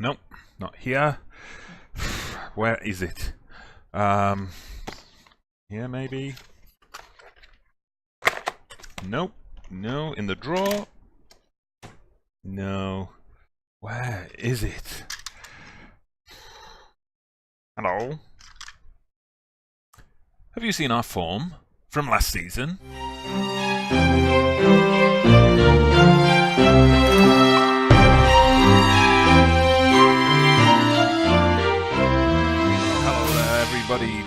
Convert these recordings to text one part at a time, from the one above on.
Nope, not here. Where is it? Here maybe? Nope. No, in the drawer. No. Where is it? Hello? Have you seen our form from last season?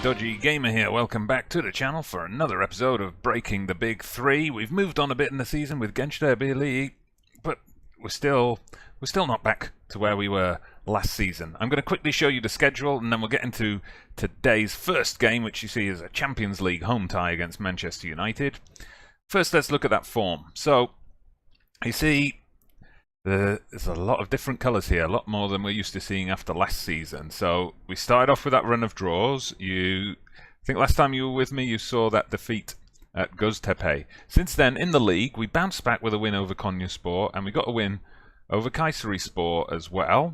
Dodgy Gamer here. Welcome back to the channel for another episode of Breaking the Big Three. We've moved on a bit in the season with Genclerbirligi, but we're still not back to where we were last season. I'm going to quickly show you the schedule, and then we'll get into today's first game, which you see is a Champions League home tie against Manchester United. First, let's look at that form. So, you see, there's a lot of different colours here, a lot more than we're used to seeing after last season. So we started off with that run of draws. I think last time you were with me, you saw that defeat at Göztepe. Since then, in the league, we bounced back with a win over Konyaspor, and we got a win over Kayserispor as well.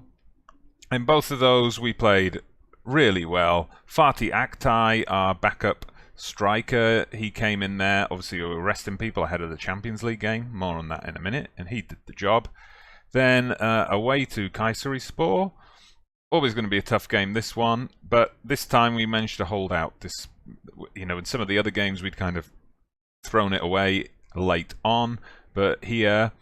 In both of those, we played really well. Fatih Aktay, our backup striker, he came in there. Obviously, we were resting people ahead of the Champions League game. More on that in a minute, and he did the job. Then away to Kayserispor. Always going to be a tough game, this one, but this time we managed to hold out. In some of the other games we'd kind of thrown it away late on, but here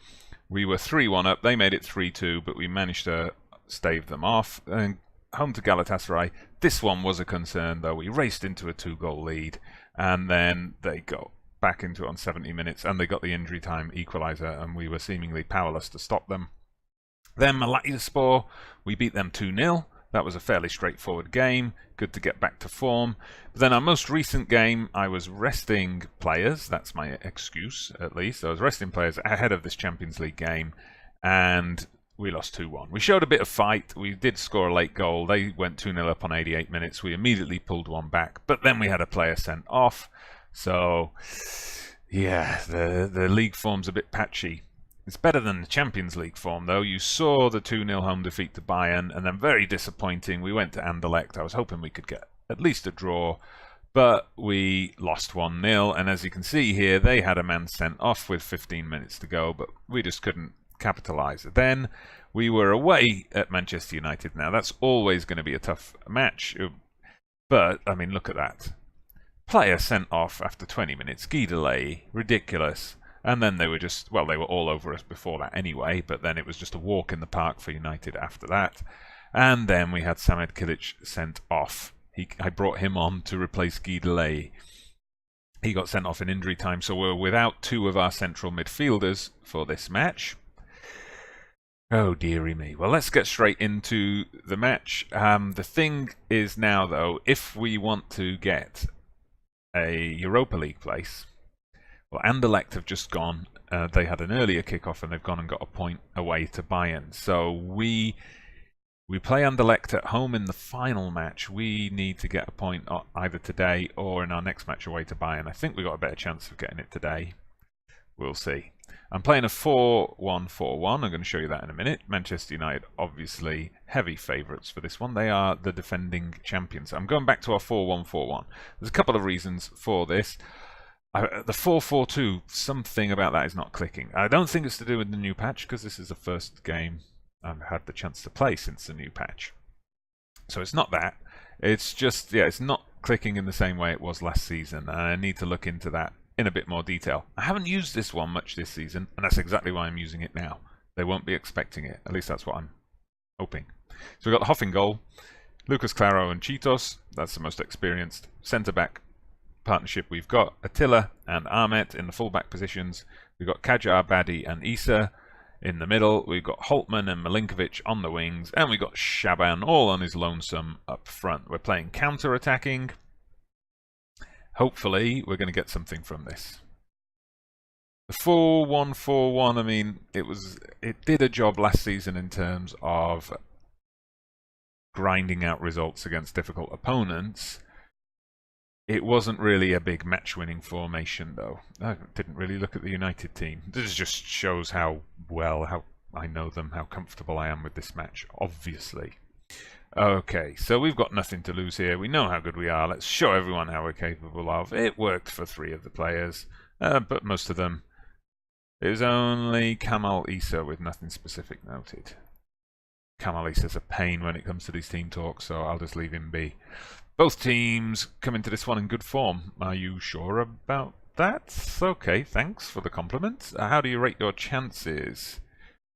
we were 3-1 up. They made it 3-2, but we managed to stave them off. And home to Galatasaray. This one was a concern, though. We raced into a 2-goal lead, and then they got back into it on 70 minutes, and they got the injury time equaliser, and we were seemingly powerless to stop them. Then Malatyaspor, we beat them 2-0. That was a fairly straightforward game. Good to get back to form. But then our most recent game, I was resting players. That's my excuse, at least. I was resting players ahead of this Champions League game, and we lost 2-1. We showed a bit of fight. We did score a late goal. They went 2-0 up on 88 minutes. We immediately pulled one back, but then we had a player sent off. So, yeah, the league form's a bit patchy. It's better than the Champions League form, though. You saw the 2-0 home defeat to Bayern, and then very disappointing, we went to Anderlecht. I was hoping we could get at least a draw, but we lost 1-0, and as you can see here, they had a man sent off with 15 minutes to go, but we just couldn't capitalise. Then we were away at Manchester United. Now, that's always going to be a tough match, but, I mean, look at that. Player sent off after 20 minutes. Guy delay, ridiculous. And then they were they were all over us before that anyway, but then it was just a walk in the park for United after that. And then we had Samet Kilic sent off. I brought him on to replace Guy delay. He got sent off in injury time, so we're without two of our central midfielders for this match. Oh, dearie me. Well, let's get straight into the match. The thing is now, though, if we want to get a Europa League place, well, Anderlecht have just gone. They had an earlier kickoff, and they've gone and got a point away to Bayern. So we play Anderlecht at home in the final match. We need to get a point either today or in our next match away to Bayern. I think we got a better chance of getting it today. We'll see. I'm playing a 4-1-4-1. I'm going to show you that in a minute. Manchester United, obviously, heavy favourites for this one. They are the defending champions. I'm going back to our 4-1-4-1. There's a couple of reasons for this. The 4-4-2, something about that is not clicking. I don't think it's to do with the new patch, because this is the first game I've had the chance to play since the new patch. So it's not that. It's just, it's not clicking in the same way it was last season. And I need to look into that in a bit more detail. I haven't used this one much this season, and that's exactly why I'm using it now. They won't be expecting it. At least that's what I'm hoping. So we've got Hoff in goal, Lucas Claro and Cheetos. That's the most experienced centre-back partnership. We've got Attila and Ahmet in the full-back positions. We've got Kajar, Badi and Issa in the middle. We've got Holtman and Milinkovic on the wings. And we've got Shaban all on his lonesome up front. We're playing counter-attacking. Hopefully, we're going to get something from this. The 4-1-4-1, I mean, it did a job last season in terms of grinding out results against difficult opponents. It wasn't really a big match-winning formation, though. I didn't really look at the United team. This just shows how I know them, how comfortable I am with this match, obviously. Okay, so we've got nothing to lose here. We know how good we are. Let's show everyone how we're capable of. It worked for 3 of the players, but most of them. It was only Kamal Issa with nothing specific noted. Kamal Issa's a pain when it comes to these team talks, so I'll just leave him be. Both teams come into this one in good form. Are you sure about that? Okay, thanks for the compliment. How do you rate your chances?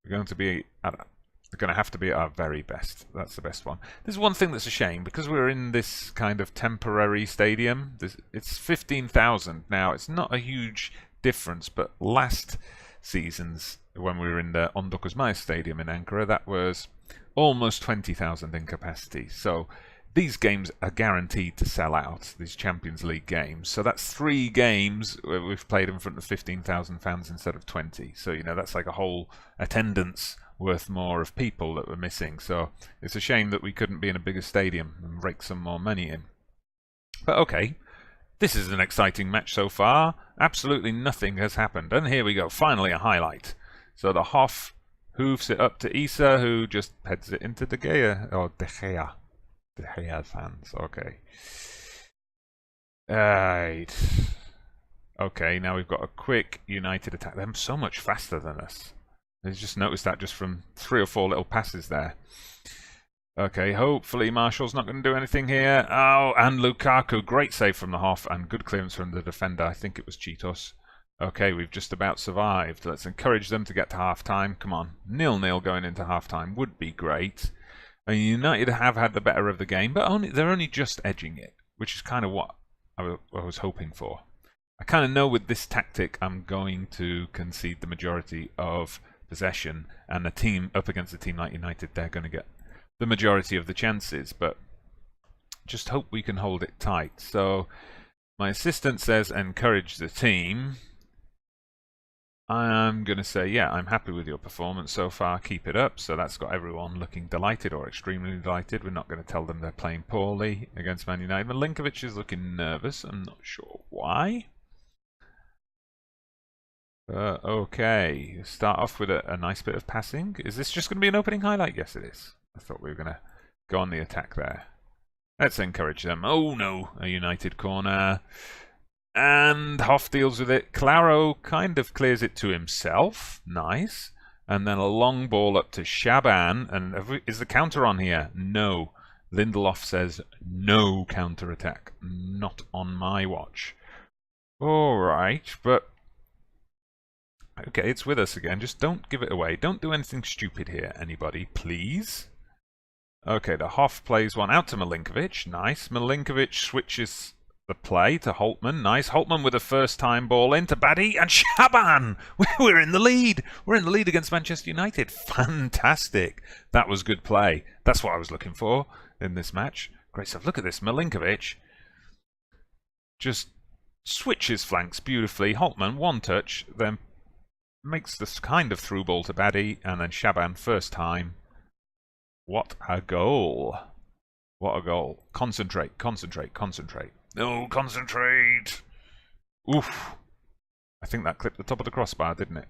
We're going to be have to be at our very best. That's the best one. There's one thing that's a shame, because we're in this kind of temporary stadium. It's 15,000 now. It's not a huge difference, but last season's, when we were in the Ondokuzmaya Stadium in Ankara, that was almost 20,000 in capacity. So these games are guaranteed to sell out, these Champions League games. So that's 3 games where we've played in front of 15,000 fans instead of 20. So, you know, that's like a whole attendance worth more of people that we're missing. So it's a shame that we couldn't be in a bigger stadium and rake some more money in. But okay, this is an exciting match so far. Absolutely nothing has happened. And here we go, finally a highlight. So the Hoff hoofs it up to Issa, who just heads it into De Gea, or De Gea. De Gea fans, okay. Right. Okay, now we've got a quick United attack. They're so much faster than us. I just noticed that just from 3 or 4 little passes there. Okay, hopefully Marshall's not going to do anything here. Oh, and Lukaku, great save from the Hoff, and good clearance from the defender. I think it was Cheetos. Okay, we've just about survived. Let's encourage them to get to half-time. Come on, 0-0 going into half-time would be great. And United have had the better of the game, but they're only just edging it, which is kind of what I was hoping for. I kind of know with this tactic I'm going to concede the majority of possession, and a team up against a team like United, they're going to get the majority of the chances, but just hope we can hold it tight. So my assistant says encourage the team. I'm going to say, yeah, I'm happy with your performance so far, keep it up. So that's got everyone looking delighted or extremely delighted. We're not going to tell them they're playing poorly against Man United. Milinkovic is looking nervous, I'm not sure why. Okay, start off with a nice bit of passing. Is this just going to be an opening highlight? Yes, it is. I thought we were going to go on the attack there. Let's encourage them. Oh no, a United corner. And Hoff deals with it. Claro kind of clears it to himself. Nice. And then a long ball up to Shaban. And is the counter on here? No. Lindelof says no counter attack. Not on my watch. Alright, but okay, it's with us again. Just don't give it away. Don't do anything stupid here, anybody, please. Okay, the Hoff plays one out to Milinkovic. Nice. Milinkovic switches the play to Holtman. Nice. Holtman with a first-time ball into Baddy. And Shaban! We're in the lead. We're in the lead against Manchester United. Fantastic. That was good play. That's what I was looking for in this match. Great stuff. Look at this. Milinkovic just switches flanks beautifully. Holtman, one touch, then makes this kind of through ball to Baddy. And then Shaban, first time. What a goal. What a goal. Concentrate, concentrate, concentrate. No, concentrate! Oof. I think that clipped the top of the crossbar, didn't it?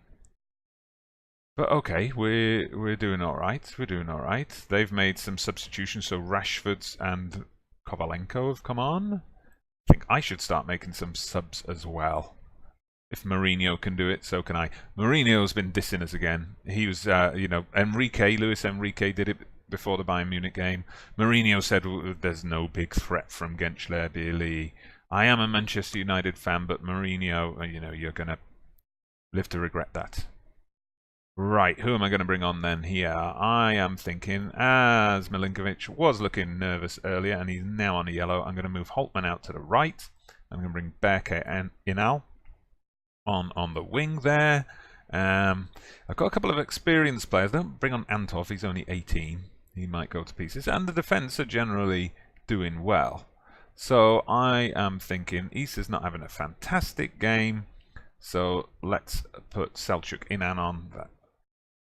But okay, we're doing alright. We're doing alright. They've made some substitutions, so Rashford and Kovalenko have come on. I think I should start making some subs as well. If Mourinho can do it, so can I. Mourinho's been dissing us again. He was, Luis Enrique did it before the Bayern Munich game. Mourinho said there's no big threat from Genclerbirligi. I am a Manchester United fan, but Mourinho, you're going to live to regret that. Right, who am I going to bring on then here? I am thinking, as Milinkovic was looking nervous earlier, and he's now on a yellow, I'm going to move Holtman out to the right. I'm going to bring Berke and Inal on the wing there. I've got a couple of experienced players. Don't bring on Antov, he's only 18. He might go to pieces. And the defence are generally doing well. So I am thinking Issa's not having a fantastic game. So let's put Selçuk Inan on. That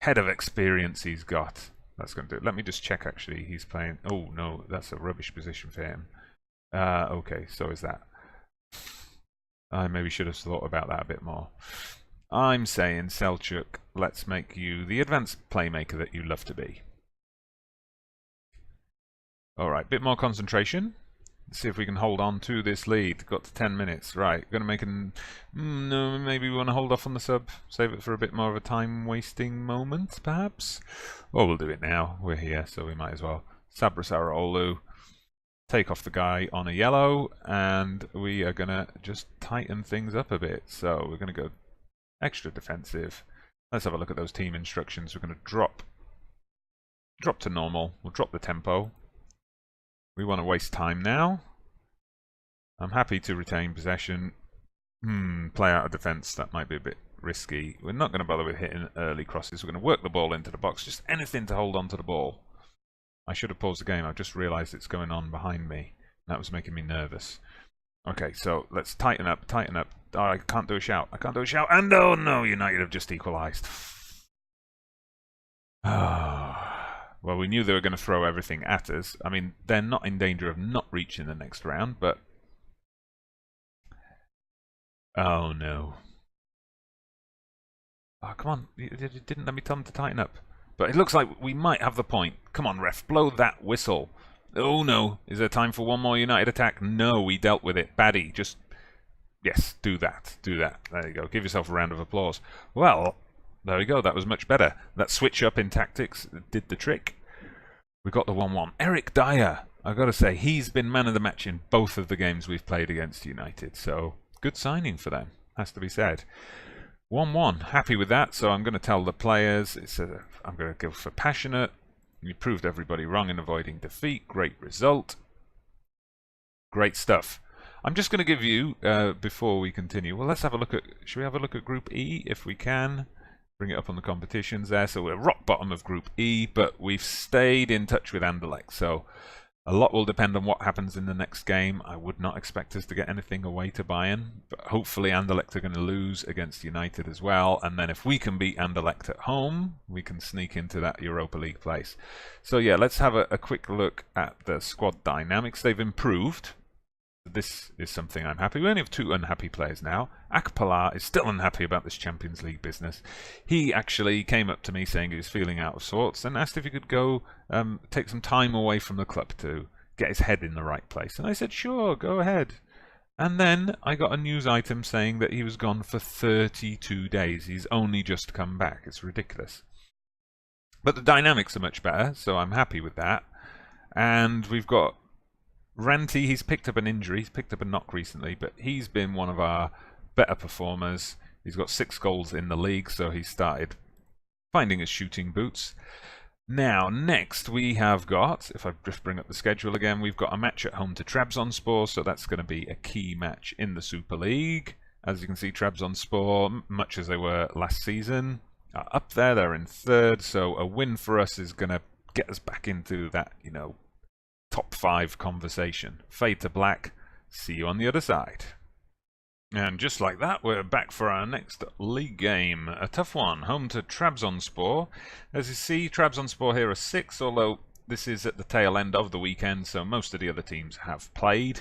head of experience he's got. That's going to do it. Let me just check actually. He's playing... Oh no, that's a rubbish position for him. Okay, so is that. I maybe should have thought about that a bit more. I'm saying, Selçuk, let's make you the advanced playmaker that you love to be. Alright, bit more concentration. Let's see if we can hold on to this lead. Got to 10 minutes. Right, going to make an... no, maybe we want to hold off on the sub. Save it for a bit more of a time-wasting moment, perhaps? Or we'll do it now. We're here, so we might as well. Sabrasaraolu. Take off the guy on a yellow, and we are going to just tighten things up a bit. So we're going to go extra defensive. Let's have a look at those team instructions. We're going to drop to normal. We'll drop the tempo. We want to waste time now. I'm happy to retain possession. Play out of defense. That might be a bit risky. We're not going to bother with hitting early crosses. We're going to work the ball into the box. Just anything to hold on to the ball. I should have paused the game. I've just realised it's going on behind me. That was making me nervous. Okay, so let's tighten up, tighten up. Oh, I can't do a shout. I can't do a shout. And oh no, United have just equalised. Well, we knew they were going to throw everything at us. I mean, they're not in danger of not reaching the next round, but... oh no. Oh, come on. You didn't let me tell them to tighten up. But it looks like we might have the point. Come on, ref. Blow that whistle. Oh, no. Is there time for one more United attack? No, we dealt with it. Baddie, just... yes, do that. Do that. There you go. Give yourself a round of applause. Well, there we go. That was much better. That switch up in tactics did the trick. We got the 1-1. Eric Dyer. I've got to say, he's been man of the match in both of the games we've played against United. So, good signing for them. Has to be said. 1-1. Happy with that, so I'm going to tell the players, I'm going to go for passionate. You proved everybody wrong in avoiding defeat. Great result. Great stuff. I'm just going to give you, before we continue, well, let's have a look at, should we have a look at Group E, if we can? Bring it up on the competitions there. So we're rock bottom of Group E, but we've stayed in touch with Anderlecht, so... a lot will depend on what happens in the next game. I would not expect us to get anything away to Bayern, but hopefully Anderlecht are going to lose against United as well. And then if we can beat Anderlecht at home, we can sneak into that Europa League place. So yeah, let's have a quick look at the squad dynamics. They've improved. This is something I'm happy. We only have 2 unhappy players now. Akpala is still unhappy about this Champions League business. He actually came up to me saying he was feeling out of sorts and asked if he could go take some time away from the club to get his head in the right place. And I said, sure, go ahead. And then I got a news item saying that he was gone for 32 days. He's only just come back. It's ridiculous. But the dynamics are much better, so I'm happy with that. And we've got Ranty, he's picked up an injury, he's picked up a knock recently, but he's been one of our better performers. He's got 6 goals in the league, so he's started finding his shooting boots. Now, next we have got, if I just bring up the schedule again, we've got a match at home to Trabzonspor, so that's going to be a key match in the Super League. As you can see, Trabzonspor, much as they were last season, are up there, they're in 3rd, so a win for us is going to get us back into that, you know, top 5 conversation. Fade to black. See you on the other side. And just like that, we're back for our next league game. A tough one. Home to Trabzonspor. As you see, Trabzonspor here are 6th, although this is at the tail end of the weekend, so most of the other teams have played.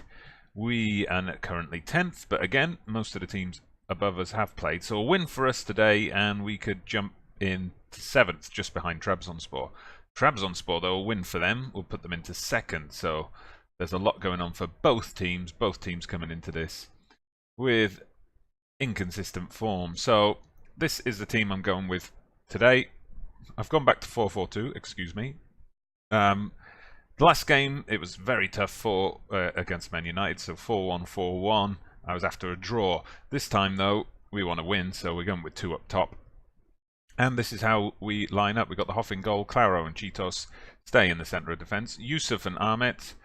We are currently 10th, but again, most of the teams above us have played. So a win for us today, and we could jump in to 7th, just behind Trabzonspor. Trabzonspor, though, a win for them will put them into 2nd, so there's a lot going on for both teams coming into this with inconsistent form. So this is the team I'm going with today. I've gone back to 4-4-2, excuse me. The last game, it was very tough for against Man United, so 4-1, 4-1. I was after a draw. This time, though, we want to win, so we're going with 2 up top. And this is how we line up. We've got the Hoff in goal, Claro and Cheetos stay in the centre of defence. Yusuf and Ahmet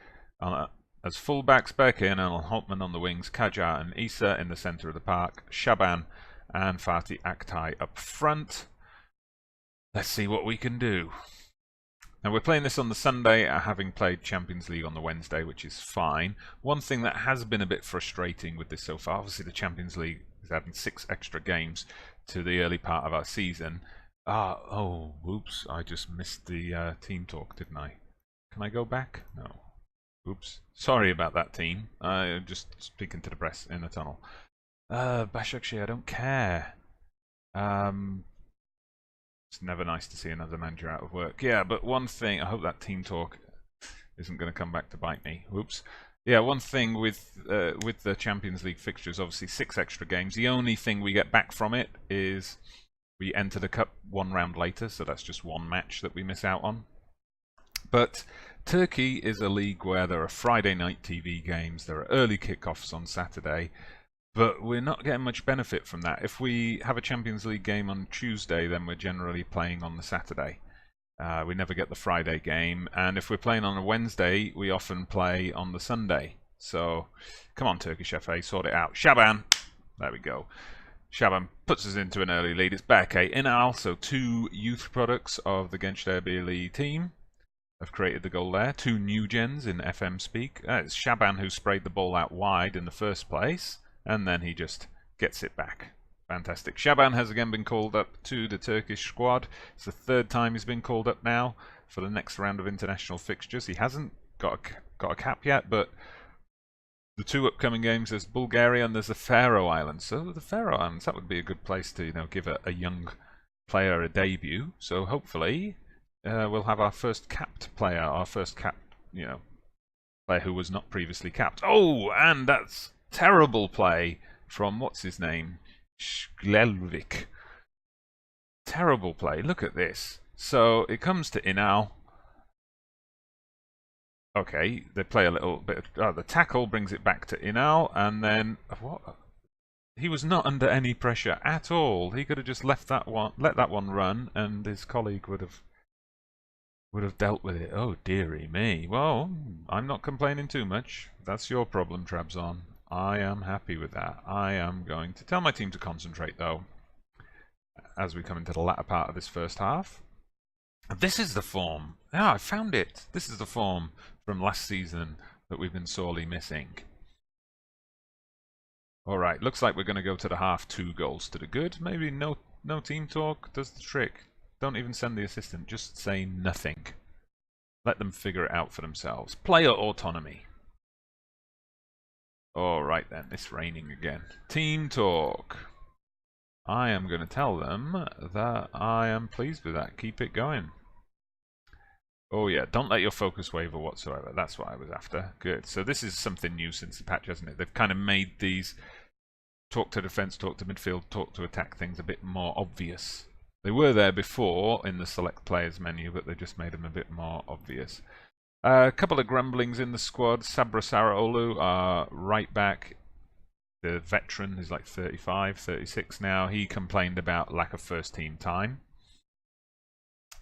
as fullbacks, Berke and Ernal Holtman on the wings, Kajar and Issa in the centre of the park, Shaban and Fatih Aktay up front. Let's see what we can do. Now we're playing this on the Sunday, having played Champions League on the Wednesday, which is fine. One thing that has been a bit frustrating with this so far, obviously the Champions League is adding 6 extra games to the early part of our season. Oh, oops, I just missed the team talk, didn't I? Can I go back? No. Oops. Sorry about that, team. I'm just speaking to the press in the tunnel. Başakşehir, I don't care. It's never nice to see another manager out of work. Yeah, but one thing, I hope that team talk isn't going to come back to bite me. Whoops. Yeah, one thing with the Champions League fixtures, obviously 6 extra games. The only thing we get back from it is we enter the cup 1 round later, so that's just 1 match that we miss out on. But Turkey is a league where there are Friday night TV games, there are early kickoffs on Saturday, but we're not getting much benefit from that. If we have a Champions League game on Tuesday, then we're generally playing on the Saturday. We never get the Friday game, and if we're playing on a Wednesday, we often play on the Sunday. So, come on, Turkish FA, sort it out. Shaban! There we go. Shaban puts us into an early lead. It's Berke Inal, so 2 youth products of the Genclerbirligi team have created the goal there. 2 new gens in FM speak. It's Shaban who sprayed the ball out wide in the first place, and then he just gets it back. Fantastic. Shaban has again been called up to the Turkish squad. It's the 3rd time he's been called up now for the next round of international fixtures. He hasn't got a cap yet, but the 2 upcoming games, there's Bulgaria and there's the Faroe Islands. So the Faroe Islands, that would be a good place to, give a young player a debut. So hopefully we'll have our first capped player, our first capped, player who was not previously capped. Oh, and that's terrible play from what's his name? Genclerbirligi. Terrible play. Look at this. So it comes to Inal. Okay, they play a little bit. The tackle brings it back to Inal, and then what? He was not under any pressure at all. He could have just let that one run, and his colleague would have dealt with it. Oh dearie me. Well, I'm not complaining too much. That's your problem, Trabzon. I am happy with that. I am going to tell my team to concentrate, though, as we come into the latter part of this first half. This is the form. I found it. This is the form from last season that we've been sorely missing. Alright, looks like we're going to go to the half 2 goals to the good. Maybe no team talk does the trick. Don't even send the assistant. Just say nothing. Let them figure it out for themselves. Player autonomy. Alright then, it's raining again. Team talk. I am going to tell them that I am pleased with that. Keep it going. Oh yeah, don't let your focus waver whatsoever. That's what I was after. Good. So this is something new since the patch, hasn't it? They've kind of made these talk to defense, talk to midfield, talk to attack things a bit more obvious. They were there before in the select players menu, but they just made them a bit more obvious. A couple of grumblings in the squad. Sabra Saraolu, right back, the veteran, who's like 35, 36 now. He complained about lack of first team time.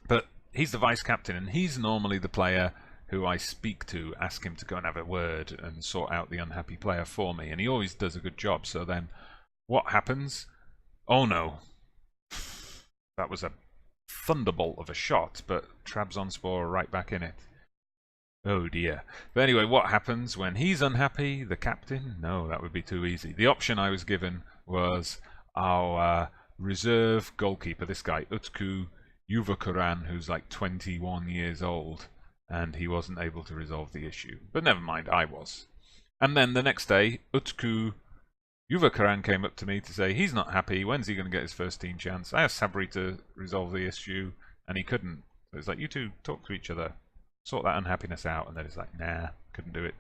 But he's the vice captain, and he's normally the player who I speak to, ask him to go and have a word and sort out the unhappy player for me. And he always does a good job. So then what happens? Oh no. That was a thunderbolt of a shot, but Trabzonspor are right back in it. Oh dear. But anyway, what happens when he's unhappy? The captain? No, that would be too easy. The option I was given was our reserve goalkeeper, this guy, Utku Yuvakuran, who's like 21 years old, and he wasn't able to resolve the issue. But never mind, I was. And then the next day, Utku Yuvakuran came up to me to say he's not happy. When's he going to get his first team chance? I asked Sabri to resolve the issue, and he couldn't. So it's like, you two talk to each other. Sort that unhappiness out, and then it's like, nah, couldn't do it.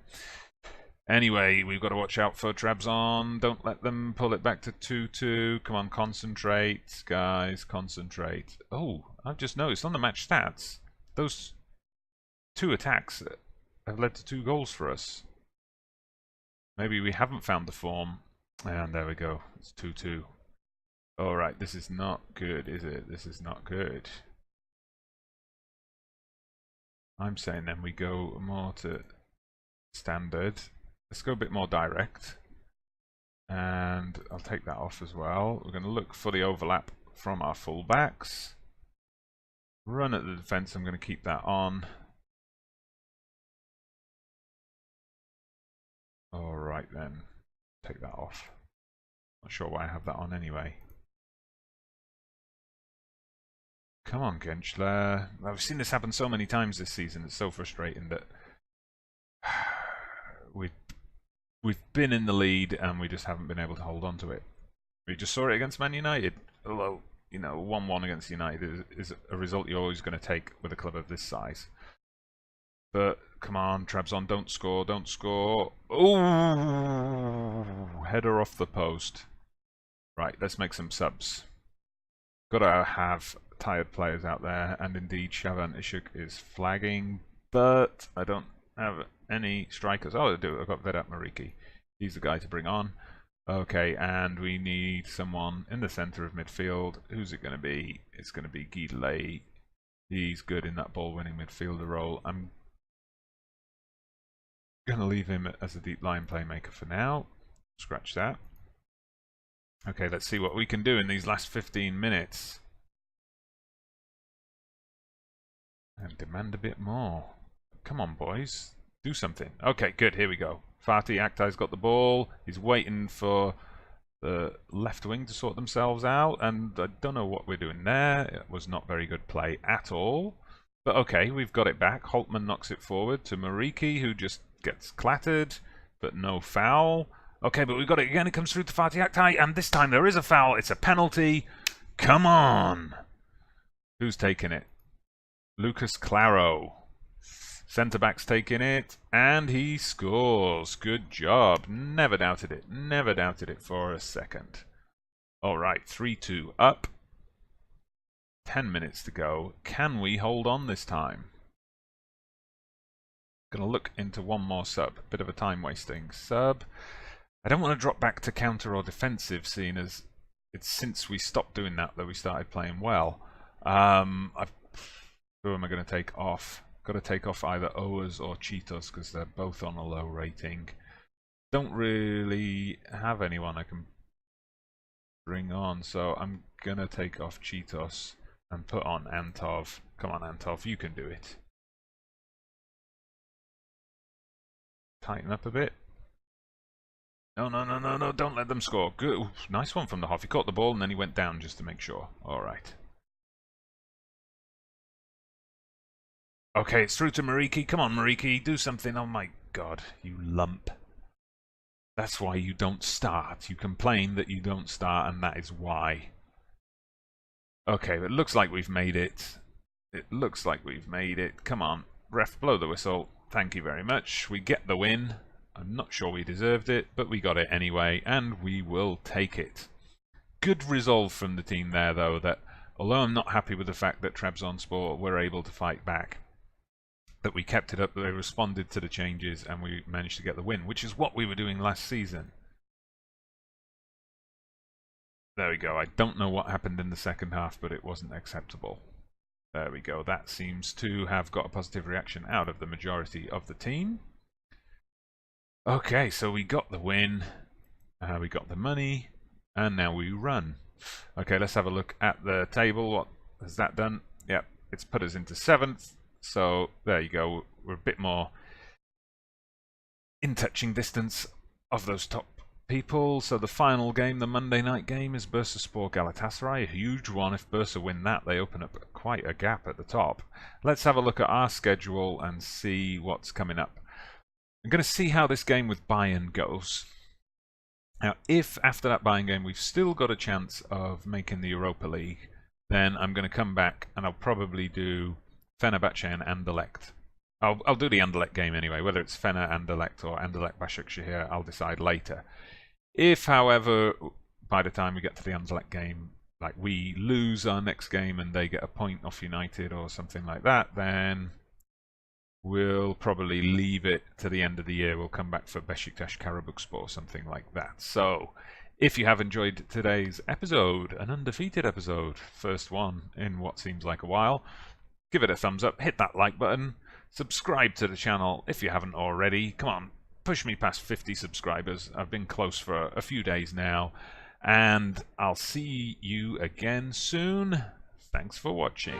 Anyway, we've got to watch out for Trabzon. Don't let them pull it back to 2-2. Come on, concentrate, guys, concentrate. Oh, I've just noticed on the match stats, those 2 attacks have led to 2 goals for us. Maybe we haven't found the form. And there we go, it's 2-2. Alright, this is not good, is it? This is not good. I'm saying then we go more to standard. Let's go a bit more direct. And I'll take that off as well. We're going to look for the overlap from our fullbacks. Run at the defense, I'm going to keep that on. Alright then, take that off. Not sure why I have that on anyway. Come on, Gençler. I've seen this happen so many times this season. It's so frustrating that we've been in the lead and we just haven't been able to hold on to it. We just saw it against Man United. Although, 1-1 against United is a result you're always going to take with a club of this size. But come on, Trabzon, don't score, don't score. Oh, header off the post. Right, let's make some subs. Gotta have tired players out there, and indeed Shavan Ishuk is flagging, but I don't have any strikers. Oh, I do. I've got Vedat Mariki. He's the guy to bring on. Okay, and we need someone in the centre of midfield. Who's it going to be? It's going to be Guidelay. He's good in that ball-winning midfielder role. I'm going to leave him as a deep line playmaker for now. Scratch that. Okay, let's see what we can do in these last 15 minutes. And demand a bit more. Come on, boys. Do something. Okay, good. Here we go. Fatih Aktai's got the ball. He's waiting for the left wing to sort themselves out. And I don't know what we're doing there. It was not very good play at all. But okay, we've got it back. Holtman knocks it forward to Mariki, who just gets clattered, but no foul. Okay, but we've got it again. It comes through to Fatih Aktay, and this time there is a foul. It's a penalty. Come on. Who's taking it? Lucas Claro. Centre-back's taking it, and he scores. Good job. Never doubted it. Never doubted it for a second. All right, 3-2 up. 10 minutes to go. Can we hold on this time? Going to look into one more sub. Bit of a time-wasting sub. I don't want to drop back to counter or defensive, seeing as it's since we stopped doing that we started playing well. Who am I going to take off? Got to take off either Oas or Cheetos because they're both on a low rating. Don't really have anyone I can bring on, so I'm going to take off Cheetos and put on Antov. Come on, Antov, you can do it. Tighten up a bit. No, don't let them score. Good. Ooh, nice one from the half. He caught the ball and then he went down just to make sure. Alright. Okay, it's through to Mariki. Come on, Mariki, do something. Oh my god, you lump. That's why you don't start. You complain that you don't start, and that is why. Okay, but it looks like we've made it. It looks like we've made it. Come on, ref, blow the whistle. Thank you very much. We get the win. I'm not sure we deserved it, but we got it anyway, and we will take it. Good resolve from the team there, though, that although I'm not happy with the fact that Trabzonspor were able to fight back, that we kept it up, they responded to the changes, and we managed to get the win, which is what we were doing last season. There we go. I don't know what happened in the second half, but it wasn't acceptable. There we go. That seems to have got a positive reaction out of the majority of the team. Okay, so we got the win, we got the money, and now we run. Okay, let's have a look at the table. What has that done? Yep, it's put us into 7th. So there you go. We're a bit more in touching distance of those top people. So the final game, the Monday night game, is Bursaspor Galatasaray. A huge one. If Bursa win that, they open up quite a gap at the top. Let's have a look at our schedule and see what's coming up. I'm going to see how this game with Bayern goes. Now, if after that Bayern game we've still got a chance of making the Europa League, then I'm going to come back and I'll probably do Fenerbahce and Anderlecht. I'll do the Anderlecht game anyway. Whether it's Fener Anderlecht or Anderlecht Başakşehir, I'll decide later. If, however, by the time we get to the Anderlecht game, like we lose our next game and they get a point off United or something like that, then we'll probably leave it to the end of the year. We'll come back for Besiktas Karabükspor, something like that. So, if you have enjoyed today's episode, an undefeated episode, first one in what seems like a while, give it a thumbs up, hit that like button, subscribe to the channel if you haven't already. Come on, push me past 50 subscribers. I've been close for a few days now, and I'll see you again soon. Thanks for watching.